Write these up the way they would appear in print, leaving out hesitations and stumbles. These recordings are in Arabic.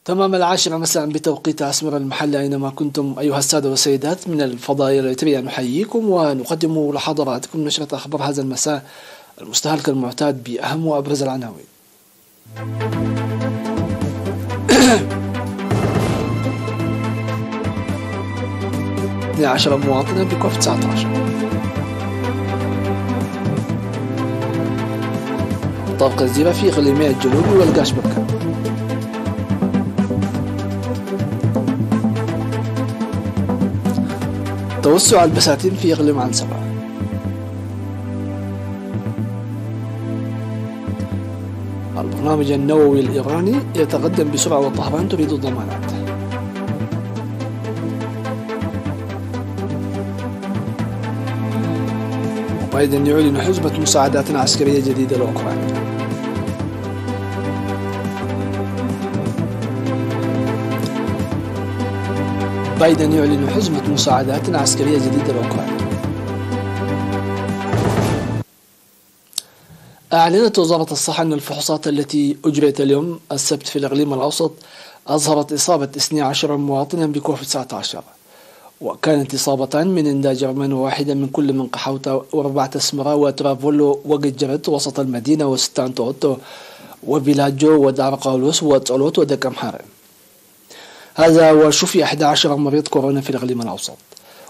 تمام 10 مساء بتوقيت أسمر المحل أينما كنتم أيها السادة والسيدات. من الفضائية الإريترية نحييكم ونقدم لحضراتكم نشرة أخبار هذا المساء المستهل كالمعتاد بأهم وأبرز العناوين. 12 مواطنا بكوف 19. طابق الزيرة في إقليمي الجنوبي والقاش بركان. توسع البساتين في إقليم عنصبة. البرنامج النووي الإيراني يتقدم بسرعة وطهران تريد الضمانات. بايدن يعلن حزمة مساعدات عسكرية جديدة لأوكرانيا. بايدن يعلن حزمة مساعدات عسكرية جديدة لأوكرانيا. أعلنت وزارة الصحة أن الفحوصات التي أجريت اليوم السبت في الإقليم الأوسط أظهرت إصابة 12 مواطنا بكوفيد 19، وكانت إصابتان من إندا جرمان وواحدة من كل من قحوطة وأربعة أسمرة وترافولو وقجرت وسط المدينة وستان توتو وفيلاجو ودار قاولوس وتولوت ودكم حارم. هذا وشفي 11 مريض كورونا في الإقليم الأوسط،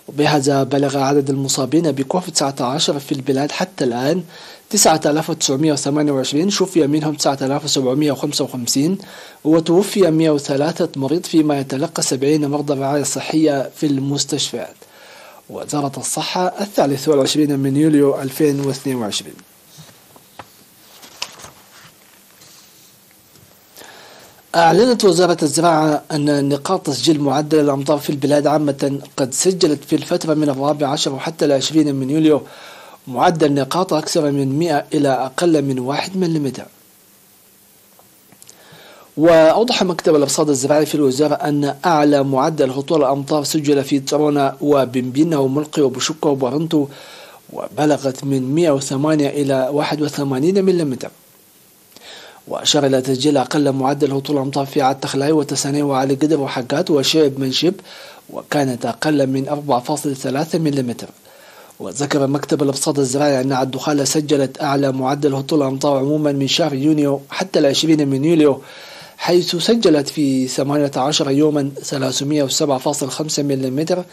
وبهذا بلغ عدد المصابين بكوفيد 19 في البلاد حتى الآن 9928، شفي منهم 9755 وتوفي 103 مريض، فيما يتلقى 70 مرضى رعاية صحية في المستشفيات. وزارة الصحة 23 من يوليو 2022. أعلنت وزارة الزراعة أن نقاط تسجيل معدل الأمطار في البلاد عامة قد سجلت في الفترة من 14 وحتى 20 من يوليو معدل نقاط أكثر من 100 إلى أقل من 1 ملم. وأوضح مكتب الأرصاد الزراعي في الوزارة أن أعلى معدل هطول الأمطار سجل في ترونا وبنبينا وملقي وبشكة وبارنتو، وبلغت من 108 إلى 81 ملم. وأشار إلى تسجيل أقل معدل هطول الأمطار في عاد تخلاي وتساني وعلي قدر وحقات وشعب منشب، وكانت أقل من 4.3 ملم. وذكر مكتب الأرصاد الزراعي أن عاد دخالة سجلت أعلى معدل هطول الأمطار عموما من شهر يونيو حتى 20 من يوليو، حيث سجلت في 18 يوما 307.5 ملم،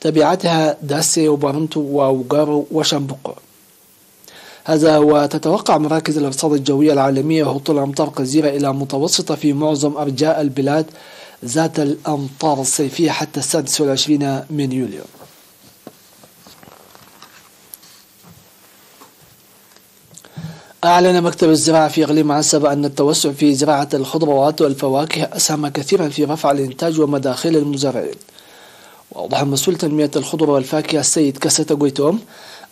تبعتها داسي وبارنتو ووغارو وشامبوكو. هذا وتتوقع مراكز الأرصاد الجوية العالمية هطول الأمطار قزيرة إلى متوسطة في معظم أرجاء البلاد ذات الأمطار الصيفية حتى 26 من يوليو. أعلن مكتب الزراعة في إقليم عنصبة أن التوسع في زراعة الخضروات والفواكه أسهم كثيرا في رفع الإنتاج ومداخل المزارعين. وأوضح مسؤول تنمية الخضر والفاكهة السيد كاستا غويتوم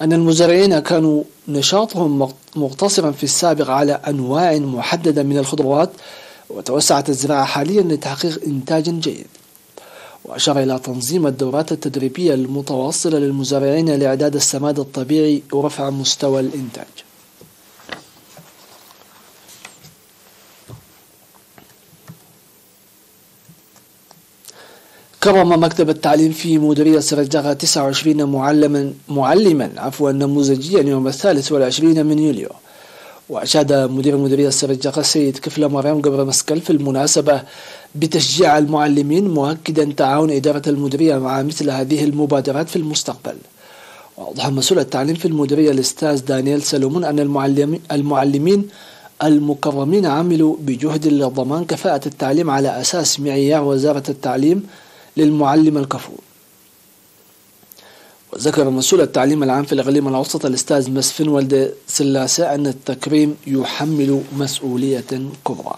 أن المزارعين كانوا نشاطهم مقتصرا في السابق على أنواع محددة من الخضروات، وتوسعت الزراعة حاليا لتحقيق إنتاج جيد. وأشار إلى تنظيم الدورات التدريبية المتواصلة للمزارعين لإعداد السماد الطبيعي ورفع مستوى الإنتاج. كرم مكتب التعليم في مديرية سرجاغا 29 معلما نموذجيا يوم 23 من يوليو. وأشاد مدير مديرية سرجاغا السيد كفلة مريم قبر مسكل في المناسبة بتشجيع المعلمين، مؤكدا تعاون إدارة المديرية مع مثل هذه المبادرات في المستقبل. وأوضح مسؤول التعليم في المديرية الأستاذ دانيال سلومون أن المعلمين المكرمين عملوا بجهد لضمان كفاءة التعليم على أساس معيار وزارة التعليم للمعلم الكفؤ. وذكر مسؤول التعليم العام في الإقليم الأوسط الأستاذ مسفن ولد سلاسة أن التكريم يحمل مسؤولية كبرى.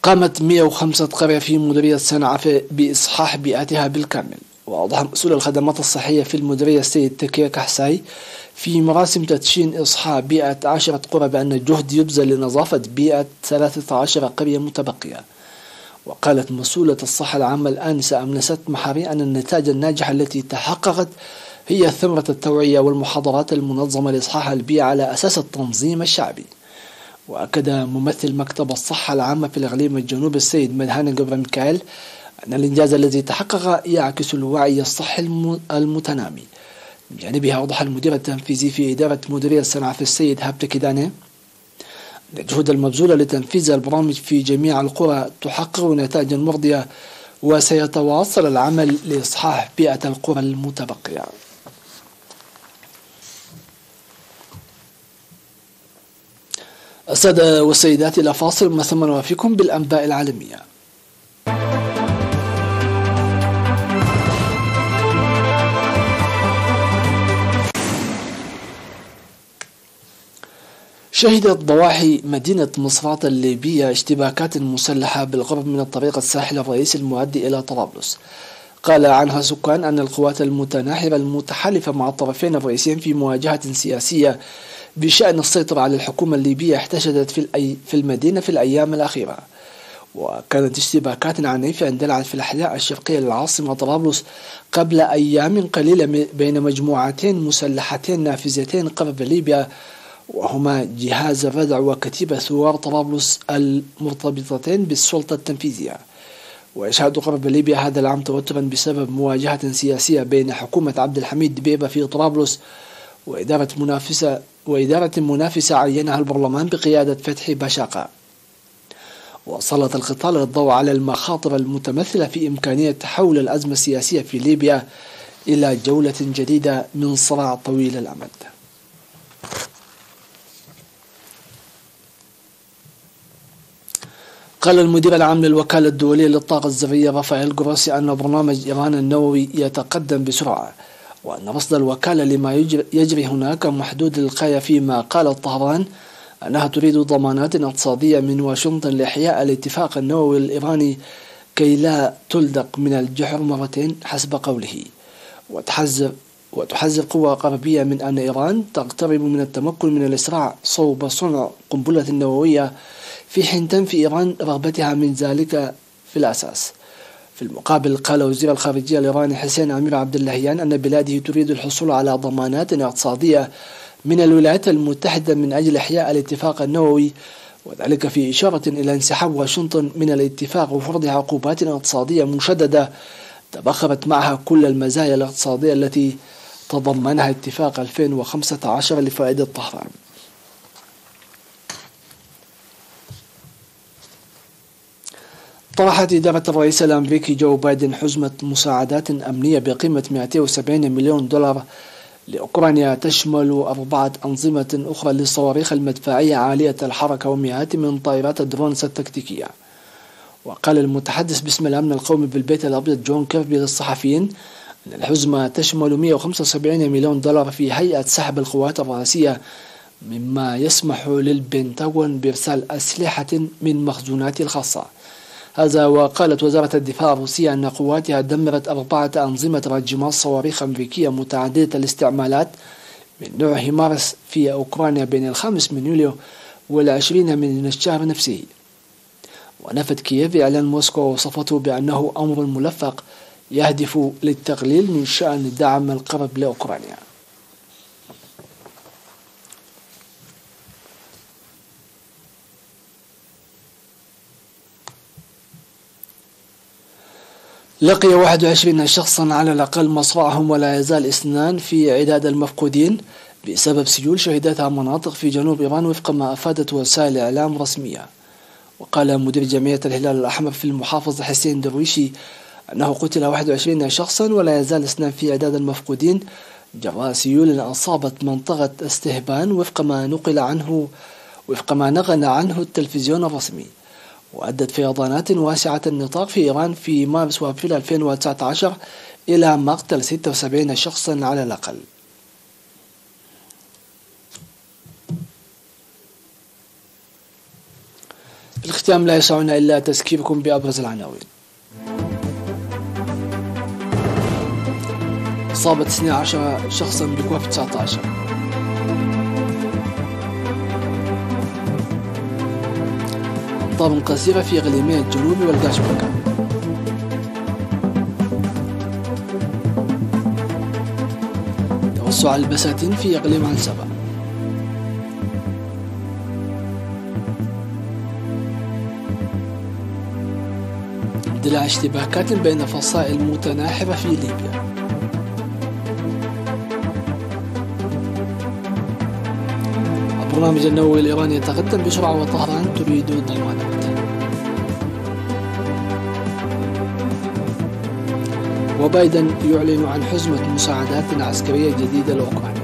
قامت 105 قرية في مديرية صنعاء بإصحاح بيئتها بالكامل. وأوضح مسؤول الخدمات الصحية في المديرية السيد تكيا كحساي في مراسم تدشين إصحاح بيئة 10 قرى بأن الجهد يبذل لنظافة بيئة 13 قرية متبقية. وقالت مسؤولة الصحة العامة الآنسة أمنست محاري أن النتائج الناجحة التي تحققت هي ثمرة التوعية والمحاضرات المنظمة لإصحاح البيئة على أساس التنظيم الشعبي. وأكد ممثل مكتب الصحة العامة في الإقليم الجنوبي السيد مدهان جبر ميكائيل أن الإنجاز الذي تحقق يعكس الوعي الصحي المتنامي. من جانبها أوضح المدير التنفيذي في إدارة مديرية الصناعة في السيد هابت كيداني أن الجهود المبذولة لتنفيذ البرامج في جميع القرى تحقق نتائجا مرضية، وسيتواصل العمل لإصحاح بيئة القرى المتبقية. السادة والسيدات، إلى فاصل ما ثم نوافيكم بالأنباء العالمية. شهدت ضواحي مدينة مصراتة الليبية اشتباكات مسلحة بالقرب من الطريق الساحلي الرئيسي المؤدي إلى طرابلس. قال عنها سكان أن القوات المتناحرة المتحالفة مع الطرفين الرئيسيين في مواجهة سياسية بشأن السيطرة على الحكومة الليبية احتشدت في المدينة في الأيام الأخيرة. وكانت اشتباكات عنيفة اندلعت في الأحياء الشرقية للعاصمة طرابلس قبل أيام قليلة بين مجموعتين مسلحتين نافذتين قرب ليبيا، وهما جهاز الردع وكتيبة ثوار طرابلس المرتبطتين بالسلطة التنفيذية. ويشهد قرب ليبيا هذا العام توترا بسبب مواجهة سياسية بين حكومة عبد الحميد دبيبة في طرابلس وإدارة منافسة عينها البرلمان بقيادة فتحي بشاقة. وسلط القتال الضوء على المخاطر المتمثلة في إمكانية تحول الأزمة السياسية في ليبيا إلى جولة جديدة من صراع طويل الأمد. قال المدير العام للوكالة الدولية للطاقة الذرية رافائيل جروسي أن برنامج إيران النووي يتقدم بسرعة، وأن رصد الوكالة لما يجري هناك محدود للغاية، فيما قالت طهران أنها تريد ضمانات اقتصادية من واشنطن لإحياء الاتفاق النووي الإيراني كي لا تلدق من الجحر مرتين حسب قوله. وتحذر قوى غربية من أن إيران تقترب من التمكن من الإسراع صوب صنع قنبلة نووية، في حين تنفي إيران رغبتها من ذلك في الأساس. في المقابل قال وزير الخارجية الإيراني حسين أمير عبد اللهيان أن بلاده تريد الحصول على ضمانات اقتصادية من الولايات المتحدة من أجل إحياء الاتفاق النووي، وذلك في إشارة إلى انسحاب واشنطن من الاتفاق وفرض عقوبات اقتصادية مشددة تبخرت معها كل المزايا الاقتصادية التي تضمنها اتفاق 2015 لفائدة طهران. طرحت إدارة الرئيس الأمريكي جو بايدن حزمة مساعدات أمنية بقيمة 270 مليون دولار لأوكرانيا، تشمل 4 أنظمة أخرى للصواريخ المدفعية عالية الحركة ومئات من طائرات الدرونز التكتيكية. وقال المتحدث باسم الأمن القومي بالبيت الأبيض جون كيربي للصحفيين أن الحزمة تشمل 175 مليون دولار في هيئة سحب القوات الرئاسية، مما يسمح للبنتاغون بإرسال أسلحة من مخزوناته الخاصة. هذا وقالت وزارة الدفاع الروسية أن قواتها دمرت 4 أنظمة راجمات صواريخ أمريكية متعددة الاستعمالات من نوع هيمارس في أوكرانيا بين 5 من يوليو وال20 من الشهر نفسه. ونفت كييف إعلان موسكو ووصفته بأنه أمر ملفق يهدف للتقليل من شأن دعم الغرب لأوكرانيا. لقي 21 شخصا على الأقل مصرعهم، ولا يزال 2 في عداد المفقودين بسبب سيول شهدتها مناطق في جنوب إيران وفق ما أفادت وسائل إعلام رسمية. وقال مدير جمعية الهلال الأحمر في المحافظة حسين درويشي أنه قتل 21 شخصا ولا يزال 2 في عداد المفقودين جراء سيول أصابت منطقة استهبان وفق ما نقل عنه التلفزيون الرسمي. وأدت فيضانات واسعة النطاق في إيران في مارس وأبريل 2019 إلى مقتل 76 شخصا على الأقل. في الختام لا يسعنا إلا تذكيركم بأبرز العناوين. أصابت 12 شخصا بكوفيد 19. أمطار قصيرة في إقليمي الجنوب والقاشبكة. توسع البساتين في إقليم عنسبة. اندلاع اشتباكات بين فصائل متناحرة في ليبيا. البرنامج النووي الإيراني يتقدم بسرعة وطهران تريد ضمانات. وبايدن يعلن عن حزمة مساعدات عسكرية جديدة لأوكرانيا.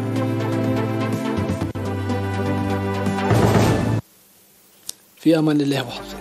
في أمان الله وحفظه.